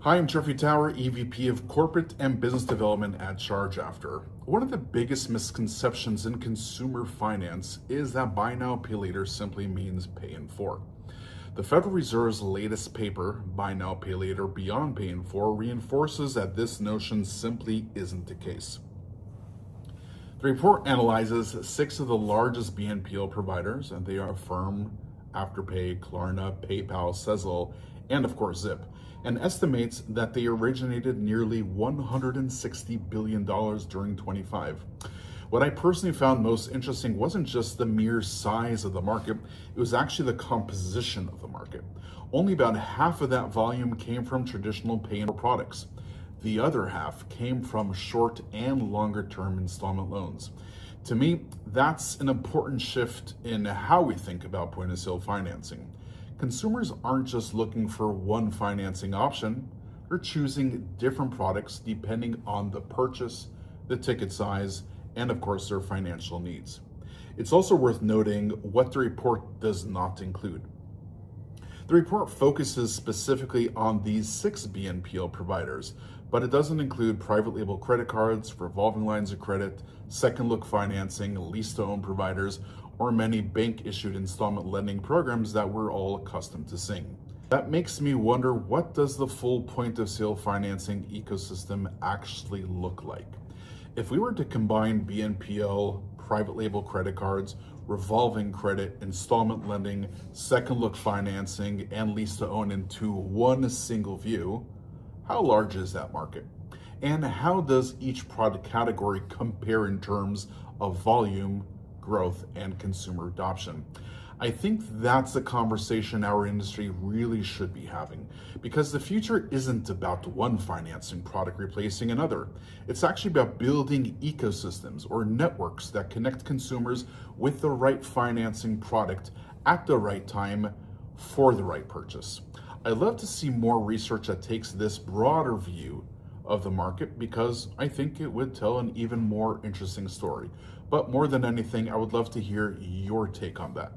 Hi, I'm Jeffrey Tower, EVP of Corporate and Business Development at ChargeAfter. One of the biggest misconceptions in consumer finance is that buy now, pay later simply means pay in full. The Federal Reserve's latest paper, Buy Now, Pay Later Beyond Pay in Full, reinforces that this notion simply isn't the case. The report analyzes 6 of the largest BNPL providers, and they are Affirm, Afterpay, Klarna, PayPal, Sezzle, and of course Zip, and estimates that they originated nearly $160 billion during 25. What I personally found most interesting wasn't just the mere size of the market, it was actually the composition of the market. Only about half of that volume came from traditional pay and products. The other half came from short and longer term installment loans. To me, that's an important shift in how we think about point of sale financing. Consumers aren't just looking for one financing option, they're choosing different products depending on the purchase, the ticket size, and of course their financial needs. It's also worth noting what the report does not include. The report focuses specifically on these 6 BNPL providers, but it doesn't include private label credit cards, revolving lines of credit, second look financing, lease-to-own providers, or many bank-issued installment lending programs that we're all accustomed to seeing. That makes me wonder, what does the full point-of-sale financing ecosystem actually look like? If we were to combine BNPL, private label credit cards, revolving credit, installment lending, second look financing, and lease-to-own into one single view, how large is that market? And how does each product category compare in terms of volume, growth, and consumer adoption? I think that's the conversation our industry really should be having, because the future isn't about one financing product replacing another. It's actually about building ecosystems or networks that connect consumers with the right financing product at the right time for the right purchase. I'd love to see more research that takes this broader view of the market, because I think it would tell an even more interesting story. But more than anything, I would love to hear your take on that.